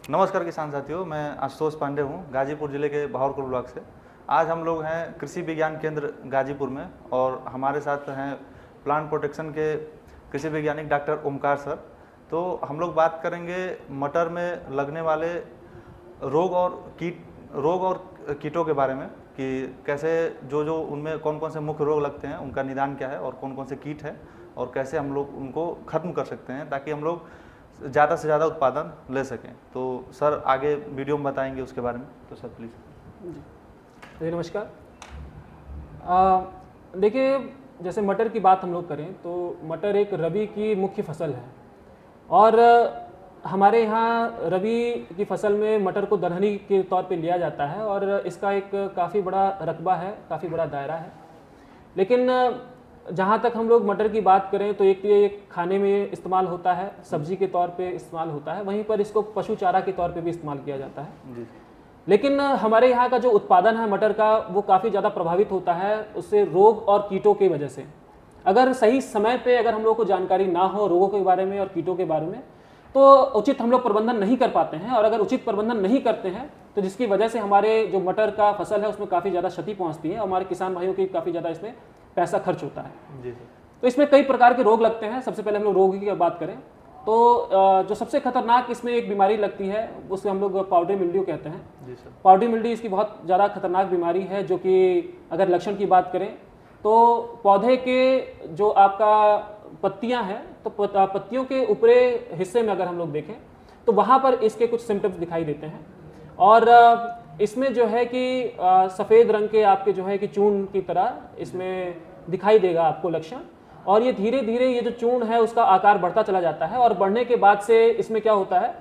नमस्कार किसान साथियों, मैं आशुतोष पांडे हूँ, गाजीपुर जिले के बहावरपुर ब्लॉक से। आज हम लोग हैं कृषि विज्ञान केंद्र गाजीपुर में और हमारे साथ हैं प्लांट प्रोटेक्शन के कृषि वैज्ञानिक डॉक्टर ओमकार सर। तो हम लोग बात करेंगे मटर में लगने वाले रोग और कीटों के बारे में कि कैसे जो उनमें कौन कौन से मुख्य रोग लगते हैं, उनका निदान क्या है और कौन कौन से कीट हैं और कैसे हम लोग उनको ख़त्म कर सकते हैं ताकि हम लोग ज़्यादा से ज़्यादा उत्पादन ले सकें। तो सर आगे वीडियो में बताएंगे उसके बारे में, तो सर प्लीज़। जी नमस्कार। देखिए, जैसे मटर की बात हम लोग करें तो मटर एक रबी की मुख्य फसल है और हमारे यहाँ रबी की फसल में मटर को दलहनी के तौर पे लिया जाता है और इसका एक काफ़ी बड़ा रकबा है, काफ़ी बड़ा दायरा है। लेकिन जहाँ तक हम लोग मटर की बात करें तो एक ये खाने में इस्तेमाल होता है, सब्जी के तौर पे इस्तेमाल होता है, वहीं पर इसको पशु चारा के तौर पे भी इस्तेमाल किया जाता है जी। लेकिन हमारे यहाँ का जो उत्पादन है मटर का वो काफ़ी ज़्यादा प्रभावित होता है उससे रोग और कीटों की वजह से। अगर सही समय पे अगर हम लोग को जानकारी ना हो रोगों के बारे में और कीटों के बारे में तो उचित हम लोग प्रबंधन नहीं कर पाते हैं, और अगर उचित प्रबंधन नहीं करते हैं तो जिसकी वजह से हमारे जो मटर का फसल है उसमें काफ़ी ज़्यादा क्षति पहुँचती है, हमारे किसान भाइयों की काफ़ी ज़्यादा इसमें पैसा खर्च होता है जी। तो इसमें कई प्रकार के रोग लगते हैं। सबसे पहले हम लोग रोग की बात करें तो जो सबसे खतरनाक इसमें एक बीमारी लगती है उसे हम लोग पाउडरी मिल्ड्यू कहते हैं जी सर। पाउडरी मिल्ड्यू इसकी बहुत ज़्यादा खतरनाक बीमारी है जो कि अगर लक्षण की बात करें तो पौधे के जो आपका पत्तियां हैं तो पत्तियों के ऊपरी हिस्से में अगर हम लोग देखें तो वहाँ पर इसके कुछ सिम्टम्स दिखाई देते हैं और इसमें जो है कि सफ़ेद रंग के आपके जो है कि चूर्ण की तरह इसमें दिखाई देगा आपको लक्षण, और ये धीरे धीरे ये जो चूर्ण है उसका आकार बढ़ता चला जाता है और बढ़ने के बाद से इसमें क्या होता है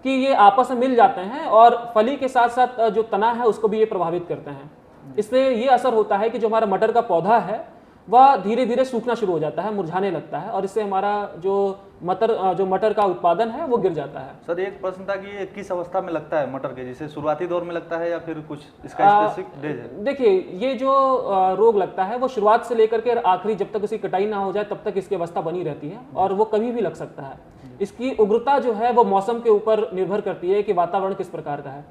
कि ये आपस में मिल जाते हैं और फली के साथ साथ जो तना है उसको भी ये प्रभावित करते हैं। इससे ये असर होता है कि जो हमारा मटर का पौधा है वह धीरे धीरे सूखना शुरू हो जाता है, मुरझाने लगता है और इससे हमारा जो मटर का उत्पादन है वो गिर जाता है। सर एक प्रश्न था कि ये किस अवस्था में लगता है मटर के, जैसे शुरुआती दौर में लगता है या फिर कुछ इसका स्पेसिफिक डेज है? देखिए, ये जो रोग लगता है वो शुरुआत से लेकर के आखिरी जब तक उसकी कटाई ना हो जाए तब तक इसकी अवस्था बनी रहती है और वो कभी भी लग सकता है। इसकी उग्रता जो है वो मौसम के ऊपर निर्भर करती है कि वातावरण किस प्रकार का है।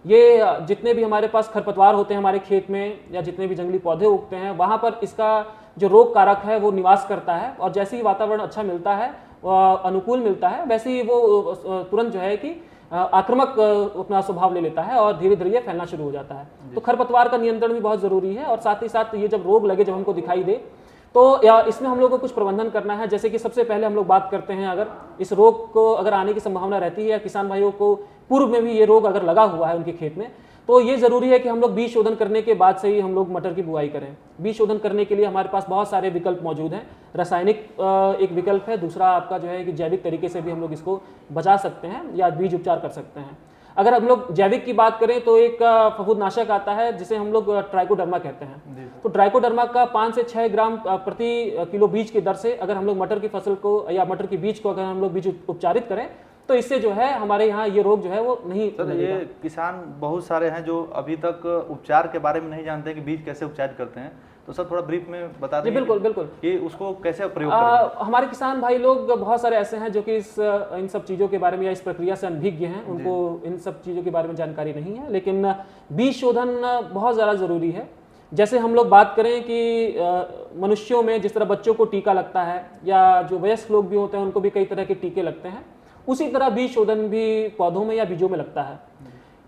ये जितने भी हमारे पास खरपतवार होते हैं हमारे खेत में या जितने भी जंगली पौधे उगते हैं वहाँ पर इसका जो रोग कारक है वो निवास करता है, और जैसे ही वातावरण अच्छा मिलता है अनुकूल मिलता है वैसे ही वो तुरंत जो है कि आक्रामक अपना स्वभाव ले लेता है और धीरे धीरे ये फैलना शुरू हो जाता है। तो खरपतवार का नियंत्रण भी बहुत जरूरी है और साथ ही साथ ये जब रोग लगे, जब हमको दिखाई दे तो इसमें हम लोग को कुछ प्रबंधन करना है। जैसे कि सबसे पहले हम लोग बात करते हैं, अगर इस रोग को अगर आने की संभावना रहती है या किसान भाइयों को पूर्व में भी ये रोग अगर लगा हुआ है उनके खेत में, तो ये जरूरी है कि हम लोग बीज शोधन करने के बाद से ही हम लोग मटर की बुआई करें। बीज शोधन करने के लिए हमारे पास बहुत सारे विकल्प मौजूद हैं। रासायनिक एक विकल्प है, दूसरा आपका जो है कि जैविक तरीके से भी हम लोग इसको बचा सकते हैं या बीज उपचार कर सकते हैं। अगर हम लोग जैविक की बात करें तो एक फफूंदनाशक आता है जिसे हम लोग ट्राइकोडर्मा कहते हैं। तो ट्राइकोडर्मा का 5 से 6 ग्राम प्रति किलो बीज की दर से अगर हम लोग मटर की फसल को या मटर की बीज को अगर हम लोग बीज उपचारित करें तो इससे जो है हमारे यहाँ ये रोग जो है वो नहीं। सर ये किसान बहुत सारे हैं जो अभी तक उपचार के बारे में नहीं जानते कि बीज कैसे उपचारित करते हैं, तो सर थोड़ा ब्रीफ में बता दें। बिल्कुल बिल्कुल कि उसको कैसे प्रयोग करें। हमारे किसान भाई लोग बहुत सारे ऐसे हैं जो कि इन सब चीज़ों के बारे में या इस प्रक्रिया से अनभिज्ञ हैं, उनको इन सब चीज़ों के बारे में जानकारी नहीं है। लेकिन बीज शोधन बहुत ज़्यादा ज़रूरी है। जैसे हम लोग बात करें कि मनुष्यों में जिस तरह बच्चों को टीका लगता है या जो वयस्क लोग भी होते हैं उनको भी कई तरह के टीके लगते हैं, उसी तरह बीज शोधन भी पौधों में या बीजों में लगता है।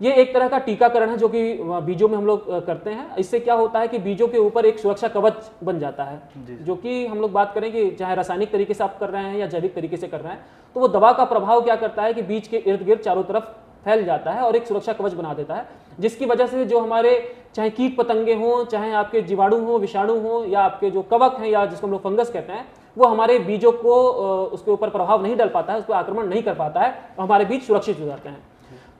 ये एक तरह का टीकाकरण है जो कि बीजों में हम लोग करते हैं। इससे क्या होता है कि बीजों के ऊपर एक सुरक्षा कवच बन जाता है, जो कि हम लोग बात करें कि चाहे रासायनिक तरीके से आप कर रहे हैं या जैविक तरीके से कर रहे हैं, तो वो दवा का प्रभाव क्या करता है कि बीज के इर्द गिर्द चारों तरफ फैल जाता है और एक सुरक्षा कवच बना देता है, जिसकी वजह से जो हमारे चाहे कीट पतंगे हों, चाहे आपके जीवाणु हों, विषाणु हों या आपके जो कवक हैं या जिसको हम लोग फंगस कहते हैं, वो हमारे बीजों को उसके ऊपर प्रभाव नहीं डाल पाता है, उस पर आक्रमण नहीं कर पाता है और हमारे बीज सुरक्षित हो जाते हैं।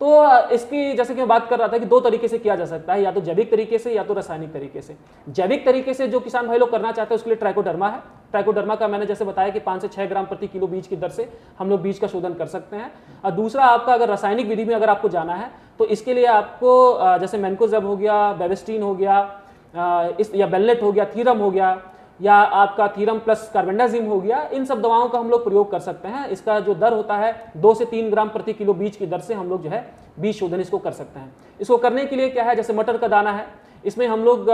तो इसकी जैसे कि मैं बात कर रहा था कि 2 तरीके से किया जा सकता है, या तो जैविक तरीके से या तो रासायनिक तरीके से। जैविक तरीके से जो किसान भाई लोग करना चाहते हैं उसके लिए ट्राइकोडर्मा है। ट्राइकोडर्मा का मैंने जैसे बताया कि 5 से 6 ग्राम प्रति किलो बीज की दर से हम लोग बीज का शोधन कर सकते हैं। और दूसरा आपका अगर रासायनिक विधि में अगर आपको जाना है तो इसके लिए आपको जैसे मैनकोजेब हो गया, बेविस्टीन हो गया, या बेलनेट हो गया, थीरम हो गया, या आपका थीरम प्लस कार्बेंडाजिम हो गया, इन सब दवाओं का हम लोग प्रयोग कर सकते हैं। इसका जो दर होता है 2 से 3 ग्राम प्रति किलो बीज की दर से हम लोग जो है बीज शोधन इसको कर सकते हैं। इसको करने के लिए क्या है, जैसे मटर का दाना है, इसमें हम लोग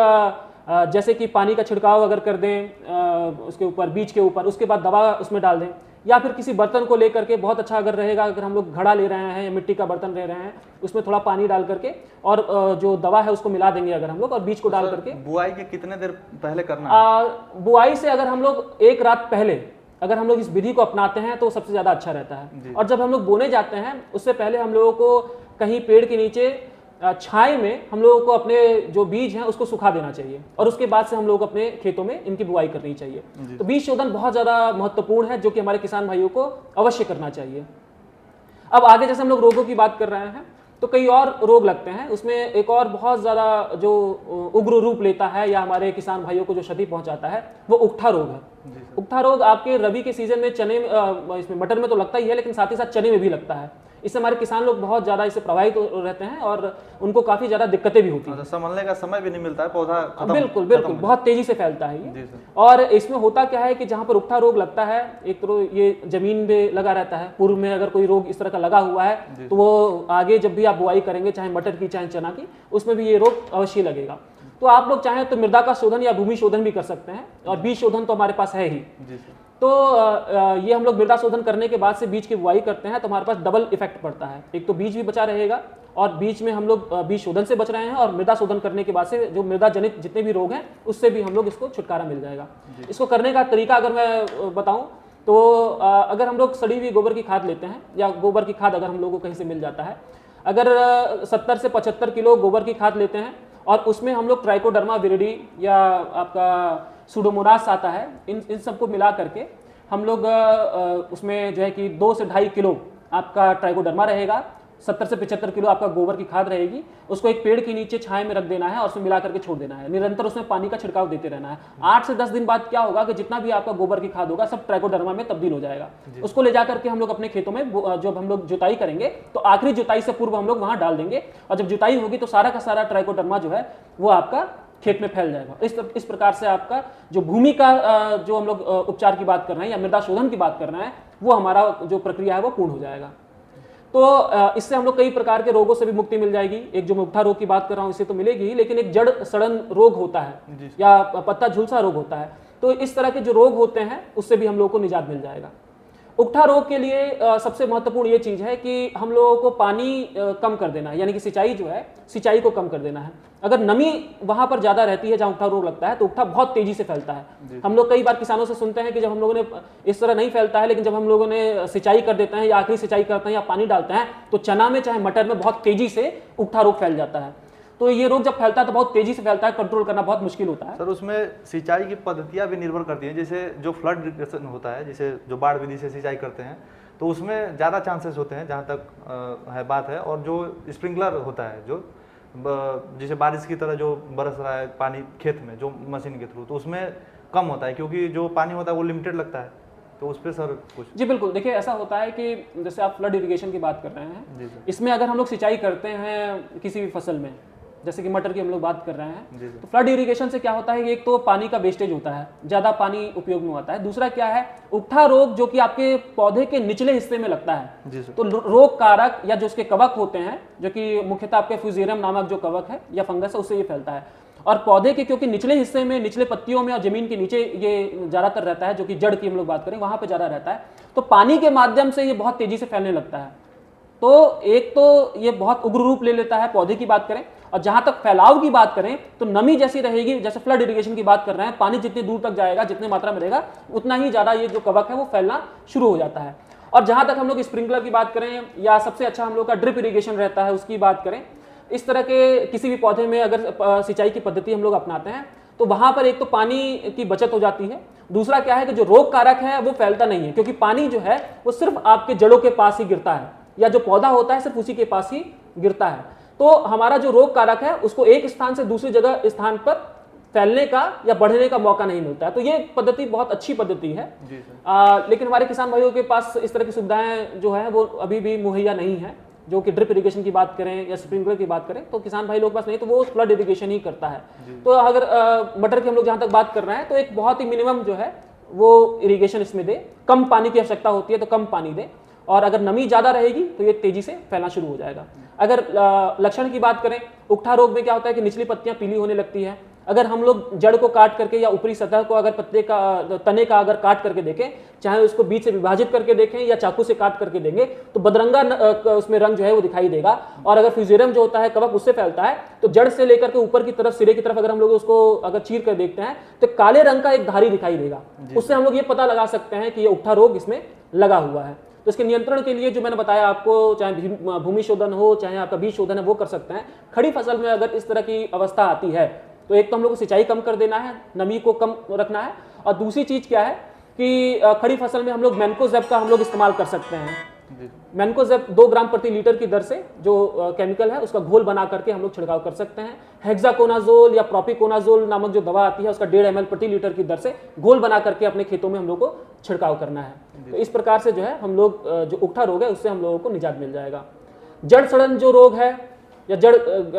जैसे कि पानी का छिड़काव अगर कर दें उसके ऊपर, बीज के ऊपर, उसके बाद दवा उसमें डाल दें, या फिर किसी बर्तन को लेकर के बहुत अच्छा अगर रहेगा, अगर हम लोग घड़ा ले रहे हैं या मिट्टी का बर्तन ले रहे हैं, उसमें थोड़ा पानी डाल करके और जो दवा है उसको मिला देंगे अगर हम लोग, और बीज को डाल करके। बुआई के कितने देर पहले करना है? बुआई से अगर हम लोग 1 रात पहले अगर हम लोग इस विधि को अपनाते हैं तो सबसे ज्यादा अच्छा रहता है। और जब हम लोग बोने जाते हैं उससे पहले हम लोगों को कहीं पेड़ के नीचे छाए में हम लोगों को अपने जो बीज हैं उसको सुखा देना चाहिए, और उसके बाद से हम लोग अपने खेतों में इनकी बुआई करनी चाहिए। तो बीज शोधन बहुत ज़्यादा महत्वपूर्ण है, जो कि हमारे किसान भाइयों को अवश्य करना चाहिए। अब आगे जैसे हम लोग रोगों की बात कर रहे हैं, तो कई और रोग लगते हैं, उसमें एक और बहुत ज़्यादा जो उग्र रूप लेता है या हमारे किसान भाइयों को जो क्षति पहुंचाता है, वो उकठा रोग है। उकठा रोग आपके रबी के सीजन में चने, इसमें मटर में तो लगता ही है, लेकिन साथ ही साथ चने में भी लगता है। इससे हमारे किसान लोग बहुत ज़्यादा इससे प्रभावित रहते हैं और उनको काफ़ी ज़्यादा दिक्कतें भी होती हैं। संभलने का समय भी नहीं मिलता है, पौधा बिल्कुल बिल्कुल बहुत तेज़ी से फैलता है ये। और इसमें होता क्या है कि जहाँ पर उकठा रोग लगता है, एक तो ये जमीन में लगा रहता है, पूर्व में अगर कोई रोग इस तरह का लगा हुआ है तो वो आगे जब भी आप बुआई करेंगे, चाहे मटर की चाहे चना की, उसमें भी ये रोग अवश्य लगेगा। तो आप लोग चाहें तो मृदा का शोधन या भूमि शोधन भी कर सकते हैं, और बीज शोधन तो हमारे पास है ही। तो ये हम लोग मृदा शोधन करने के बाद से बीज की बुआई करते हैं तो हमारे पास डबल इफेक्ट पड़ता है। एक तो बीज भी बचा रहेगा, और बीज में हम लोग बीज शोधन से बच रहे हैं, और मृदा शोधन करने के बाद से जो मृदा जनित जितने भी रोग हैं उससे भी हम लोग इसको छुटकारा मिल जाएगा। इसको करने का तरीका अगर मैं बताऊं तो अगर हम लोग सड़ी हुई गोबर की खाद लेते हैं, या गोबर की खाद अगर हम लोगों को कहीं से मिल जाता है, अगर 70 से 75 किलो गोबर की खाद लेते हैं और उसमें हम लोग ट्राइकोडर्मा विरिडी या आपका सूडोमोनास आता है, इन सबको मिला करके हम लोग उसमें जो है कि 2 से 2.5 किलो आपका ट्राइकोडर्मा रहेगा, 70 से 75 किलो आपका गोबर की खाद रहेगी। उसको एक पेड़ के नीचे छाए में रख देना है और उसमें मिला करके छोड़ देना है। निरंतर उसमें पानी का छिड़काव देते रहना है। 8 से 10 दिन बाद क्या होगा कि जितना भी आपका गोबर की खाद होगा सब ट्राइकोडर्मा में तब्दील हो जाएगा। उसको ले जाकर के हम लोग अपने खेतों में जब हम लोग जुताई करेंगे तो आखिरी जुताई से पूर्व हम लोग वहां डाल देंगे, और जब जुताई होगी तो सारा का सारा ट्राइकोडर्मा जो है वो आपका खेत में फैल जाएगा। इस प्रकार से आपका जो भूमि का जो हम लोग उपचार की बात कर रहे हैं या मृदा शोधन की बात कर रहे हैं, वो हमारा जो प्रक्रिया है वो पूर्ण हो जाएगा। तो इससे हम लोग कई प्रकार के रोगों से भी मुक्ति मिल जाएगी। एक जो मैं उकठा रोग की बात कर रहा हूँ इससे तो मिलेगी ही, लेकिन एक जड़ सड़न रोग होता है या पत्ता झुलसा रोग होता है, तो इस तरह के जो रोग होते हैं उससे भी हम लोग को निजात मिल जाएगा। उकठा रोग के लिए सबसे महत्वपूर्ण ये चीज़ है कि हम लोगों को पानी कम कर देना है, यानी कि सिंचाई जो है, सिंचाई को कम कर देना है। अगर नमी वहां पर ज़्यादा रहती है जहाँ उकठा रोग लगता है तो उकठा बहुत तेज़ी से फैलता है। हम लोग कई बार किसानों से सुनते हैं कि जब हम लोगों ने इस तरह नहीं फैलता है, लेकिन जब हम लोगों ने सिंचाई कर देते हैं या आखिरी सिंचाई करते हैं या पानी डालते हैं तो चना में चाहे मटर में बहुत तेज़ी से उकठा रोग फैल जाता है। तो ये रोग जब फैलता है तो बहुत तेजी से फैलता है, कंट्रोल करना बहुत मुश्किल होता है। सर उसमें सिंचाई की पद्धतियाँ भी निर्भर करती हैं, जैसे जो फ्लड इरिगेशन होता है, जैसे जो बाढ़ विधि से सिंचाई करते हैं तो उसमें ज़्यादा चांसेस होते हैं जहाँ तक है बात है, और जो स्प्रिंकलर होता है जो जैसे बारिश की तरह जो बरस रहा है पानी खेत में जो मशीन के थ्रू, तो उसमें कम होता है क्योंकि जो पानी होता है वो लिमिटेड लगता है। तो उस पर सर कुछ? जी बिल्कुल, देखिए ऐसा होता है कि जैसे आप फ्लड इरिगेशन की बात कर रहे हैं, इसमें अगर हम लोग सिंचाई करते हैं किसी भी फसल में, जैसे कि मटर की हम लोग बात कर रहे हैं, तो फ्लड इरिगेशन से क्या होता है कि एक तो पानी का वेस्टेज होता है, ज़्यादा पानी उपयोग में आता है। दूसरा क्या है, उकठा रोग जो कि आपके पौधे के निचले हिस्से में लगता है, तो रोग कारक या जो उसके कवक होते हैं, जो कि मुख्यतः आपके फ्यूजेरियम नामक जो कवक है या फंगस है, उससे ये फैलता है। और पौधे के क्योंकि निचले हिस्से में, निचले पत्तियों में और जमीन के नीचे ये ज़्यादातर रहता है, जो कि जड़ की हम लोग बात करें वहाँ पर ज़्यादा रहता है, तो पानी के माध्यम से ये बहुत तेज़ी से फैलने लगता है। तो एक तो ये बहुत उग्र रूप ले लेता है पौधे की बात करें, और जहां तक फैलाव की बात करें तो नमी जैसी रहेगी, जैसे फ्लड इरिगेशन की बात कर रहे हैं, पानी जितनी दूर तक जाएगा, जितनी मात्रा में रहेगा, उतना ही ज्यादा ये जो कवक है वो फैलना शुरू हो जाता है। और जहां तक हम लोग स्प्रिंकलर की बात करें या सबसे अच्छा हम लोग का ड्रिप इरिगेशन रहता है उसकी बात करें, इस तरह के किसी भी पौधे में अगर सिंचाई की पद्धति हम लोग अपनाते हैं तो वहां पर एक तो पानी की बचत हो जाती है। दूसरा क्या है कि जो रोग कारक है वो फैलता नहीं है, क्योंकि पानी जो है वो सिर्फ आपके जड़ों के पास ही गिरता है, या जो पौधा होता है सिर्फ उसी के पास ही गिरता है। तो हमारा जो रोग कारक है उसको एक स्थान से दूसरी जगह स्थान पर फैलने का या बढ़ने का मौका नहीं मिलता है। तो ये पद्धति बहुत अच्छी पद्धति है, लेकिन हमारे किसान भाइयों के पास इस तरह की सुविधाएं जो है वो अभी भी मुहैया नहीं है। जो कि ड्रिप इरिगेशन की बात करें या स्प्रिंकलर की बात करें, तो किसान भाई लोग पास नहीं, तो वो फ्लड इरिगेशन ही करता है। तो अगर मटर की हम लोग जहाँ तक बात कर रहे हैं, तो एक बहुत ही मिनिमम जो है वो इरिगेशन इसमें दे, कम पानी की आवश्यकता होती है तो कम पानी दे, और अगर नमी ज़्यादा रहेगी तो ये तेजी से फैलना शुरू हो जाएगा। अगर लक्षण की बात करें, उकठा रोग में क्या होता है कि निचली पत्तियां पीली होने लगती है। अगर हम लोग जड़ को काट करके या ऊपरी सतह को अगर पत्ते का तने का अगर काट करके देखें, चाहे उसको बीच से विभाजित करके देखें या चाकू से काट करके देंगे, तो बदरंगा उसमें रंग जो है वो दिखाई देगा। और अगर फ्यूजेरियम जो होता है कवक उससे फैलता है, तो जड़ से लेकर के ऊपर की तरफ, सिरे की तरफ अगर हम लोग उसको अगर चीर कर देखते हैं तो काले रंग का एक धारी दिखाई देगा। उससे हम लोग ये पता लगा सकते हैं कि ये उकठा रोग इसमें लगा हुआ है। तो इसके नियंत्रण के लिए जो मैंने बताया आपको, चाहे भूमि शोधन हो चाहे आपका बीज शोधन है, वो कर सकते हैं। खड़ी फसल में अगर इस तरह की अवस्था आती है तो एक तो हम लोग को सिंचाई कम कर देना है, नमी को कम रखना है, और दूसरी चीज क्या है कि खड़ी फसल में हम लोग मैनकोजेब का हम लोग इस्तेमाल कर सकते हैं। मैनकोजेब 2 ग्राम प्रति लीटर की दर से जो केमिकल है उसका घोल बना करके हम लोग छिड़काव कर सकते हैं। हेक्साकोनाजोल या प्रोपिकोनाजोल नामक जो दवा आती है उसका 1.5 ml प्रति लीटर की दर से घोल बना करके अपने खेतों में हम लोग को छिड़काव करना है। तो इस प्रकार से जो है हम लोग जो उकठा रोग है उससे हम लोगों को निजात मिल जाएगा। जड़ सड़न जो रोग है या जड़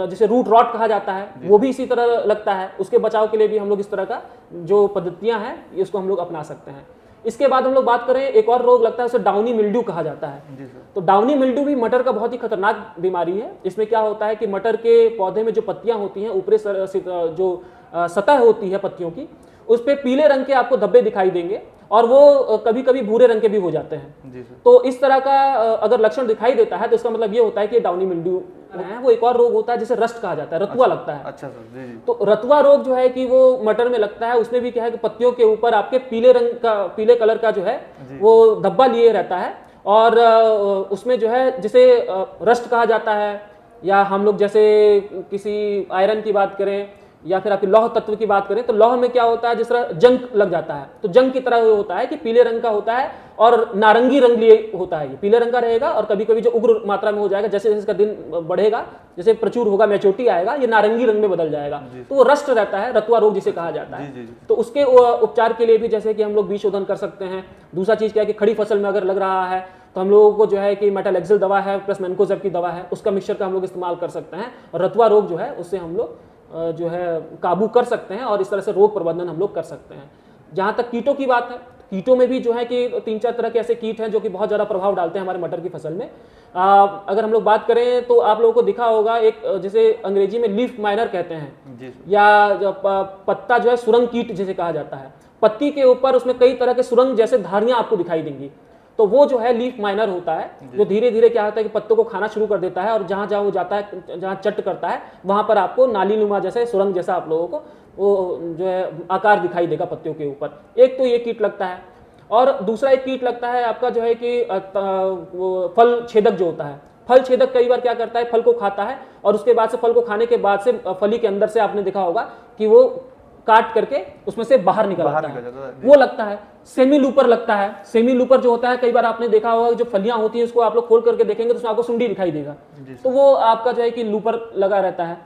जिसे रूट रॉट कहा जाता है, वो भी इसी तरह लगता है। उसके बचाव के लिए भी हम लोग इस तरह का जो पद्धतियां हैं इसको हम लोग अपना सकते हैं। इसके बाद हम लोग बात करें, एक और रोग लगता है उसे डाउनी मिल्ड्यू कहा जाता है। तो डाउनी मिल्ड्यू भी मटर का बहुत ही खतरनाक बीमारी है। इसमें क्या होता है कि मटर के पौधे में जो पत्तियां होती हैं, ऊपरी जो सतह होती है पत्तियों की, उस पे पीले रंग के आपको धब्बे दिखाई देंगे और वो कभी कभी भूरे रंग के भी हो जाते हैं। तो इस तरह का अगर लक्षण दिखाई देता है तो इसका मतलब ये होता है कि डाउनी मिल्ड्यू है। वो एक और रोग होता है जिसे रस्ट कहा जाता है, रतुआ लगता है। अच्छा सर, जी जी। तो रतुआ रोग जो है कि वो मटर में लगता है। उसमें भी क्या है कि पत्तियों के ऊपर आपके पीले कलर का जो है वो धब्बा लिए रहता है, और उसमें जो है जिसे रस्ट कहा जाता है, या हम लोग जैसे किसी आयरन की बात करें या फिर आपके लौह तत्व की बात करें, तो लौह में क्या होता है, जिस तरह जंग लग जाता है, तो जंग की तरह होता है कि पीले रंग का होता है और नारंगी रंग लिए होता है। ये पीले रंग का रहेगा और कभी कभी जो उग्र मात्रा में हो जाएगा, जैसे जैसे इसका दिन बढ़ेगा, जैसे प्रचुर होगा, मैच्योरिटी आएगा, ये नारंगी रंग में बदल जाएगा। तो वो रस्ट रहता है, रतुआ रोग जिसे कहा जाता है। तो उसके उपचार के लिए भी जैसे कि हम लोग बीज शोधन कर सकते हैं। दूसरा चीज क्या है कि खड़ी फसल में अगर लग रहा है तो हम लोगों को जो है कि मेटालेक्सिल दवा है प्लस मैनकोजेब की दवा है, उसका मिक्सचर का हम लोग इस्तेमाल कर सकते हैं, और रतुआ रोग जो है उससे हम लोग जो है काबू कर सकते हैं, और इस तरह से रोग प्रबंधन हम लोग कर सकते हैं। जहाँ तक कीटों की बात है, कीटों में भी जो है कि 3-4 तरह के ऐसे कीट हैं जो कि बहुत ज़्यादा प्रभाव डालते हैं हमारे मटर की फसल में। अगर हम लोग बात करें तो आप लोगों को दिखा होगा एक जिसे अंग्रेजी में लीफ माइनर कहते हैं, या पत्ता जो है सुरंग कीट जिसे कहा जाता है। पत्ती के ऊपर उसमें कई तरह के सुरंग जैसे धारियां आपको दिखाई देंगी, तो वो जो है लीफ माइनर होता है, जो धीरे धीरे क्या होता है कि पत्तों को खाना शुरू कर देता है, और जहां जहां वो जाता है, जहां चट करता है, वहां पर आपको नाली नुमा जैसे सुरंग जैसा आप लोगों को वो जो है आकार दिखाई देगा पत्तियों के ऊपर। एक तो ये कीट लगता है, और दूसरा एक कीट लगता है आपका जो है कि फल छेदक जो होता है। फल छेदक कई बार क्या करता है, फल को खाता है और उसके बाद से फल को खाने के बाद से फली के अंदर से आपने देखा होगा कि वो काट करके उसमें से बाहर निकल आता है, वो लगता है। सेमी लूपर लगता है। सेमी लूपर जो होता है, कई बार आपने देखा होगा जो फलियां होती हैं उसको आप लोग खोल करके देखेंगे तो उसमें आपको सुंडी दिखाई देगा, तो वो आपका जो है कि लूपर लगा रहता है।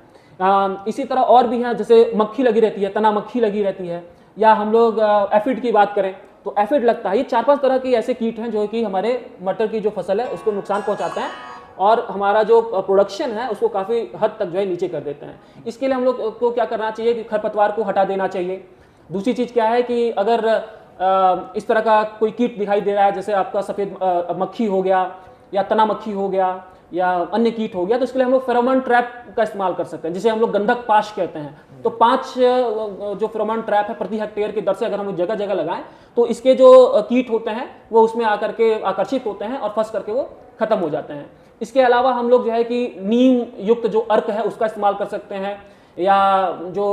इसी तरह और भी है, जैसे मक्खी लगी रहती है, तना मक्खी लगी रहती है, या हम लोग एफिड की बात करें तो एफिड लगता है। ये 4-5 तरह के ऐसे कीट हैं जो कि हमारे मटर की जो फसल है उसको नुकसान पहुंचाते हैं, और हमारा जो प्रोडक्शन है उसको काफ़ी हद तक जो है नीचे कर देते हैं। इसके लिए हम लोग को क्या करना चाहिए कि खरपतवार को हटा देना चाहिए। दूसरी चीज़ क्या है कि अगर इस तरह का कोई कीट दिखाई दे रहा है, जैसे आपका सफ़ेद मक्खी हो गया या तना मक्खी हो गया या अन्य कीट हो गया, तो इसके लिए हम लोग फेरोमोन ट्रैप का इस्तेमाल कर सकते हैं, जिसे हम लोग गंधक पाश कहते हैं। तो 5 जो फेरोमोन ट्रैप है प्रति हेक्टेयर की दर से अगर हम जगह जगह लगाएं तो इसके जो कीट होते हैं वो उसमें आकर के आकर्षित होते हैं और फंस करके वो खत्म हो जाते हैं। इसके अलावा हम लोग जो है कि नीम युक्त जो अर्क है उसका इस्तेमाल कर सकते हैं, या जो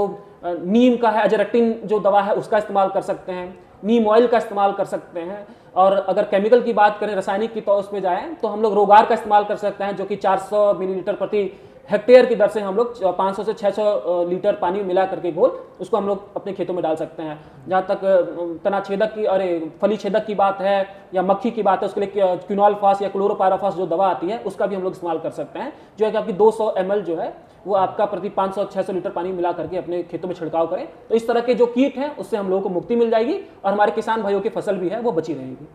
नीम का है अजरेक्टिन जो दवा है उसका इस्तेमाल कर सकते हैं, नीम ऑयल का इस्तेमाल कर सकते हैं। और अगर केमिकल की बात करें, रासायनिक की तो उसमें जाएं तो हम लोग रोगार का इस्तेमाल कर सकते हैं, जो कि 400 मिलीलीटर प्रति हेक्टेयर की दर से हम लोग 500 से 600 लीटर पानी मिला करके घोल उसको हम लोग अपने खेतों में डाल सकते हैं। जहाँ तक तना छेदक की फली छेदक की बात है या मक्खी की बात है, उसके लिए क्विनोलफास या क्लोरोपायरोफास जो दवा आती है उसका भी हम लोग इस्तेमाल कर सकते हैं, जो है कि आपकी 200 ml जो है वो आपका प्रति 500-600 लीटर पानी मिला करके अपने खेतों में छिड़काव करें। तो इस तरह के जो कीट हैं उससे हम लोगों को मुक्ति मिल जाएगी और हमारे किसान भाइयों की फसल भी है वो बची रहेगी।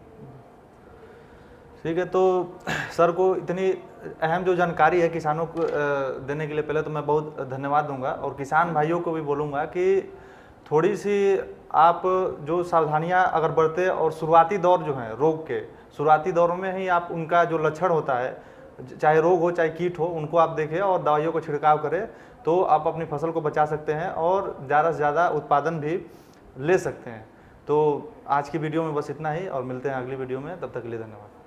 ठीक है, तो सर को इतनी अहम जो जानकारी है किसानों को देने के लिए पहले तो मैं बहुत धन्यवाद दूंगा, और किसान भाइयों को भी बोलूँगा कि थोड़ी सी आप जो सावधानियां अगर बरते, और शुरुआती दौर जो है रोग के शुरुआती दौर में ही आप उनका जो लक्षण होता है, चाहे रोग हो चाहे कीट हो, उनको आप देखें और दवाइयों का छिड़काव करें, तो आप अपनी फसल को बचा सकते हैं और ज़्यादा से ज़्यादा उत्पादन भी ले सकते हैं। तो आज की वीडियो में बस इतना ही, और मिलते हैं अगली वीडियो में, तब तक के लिए धन्यवाद।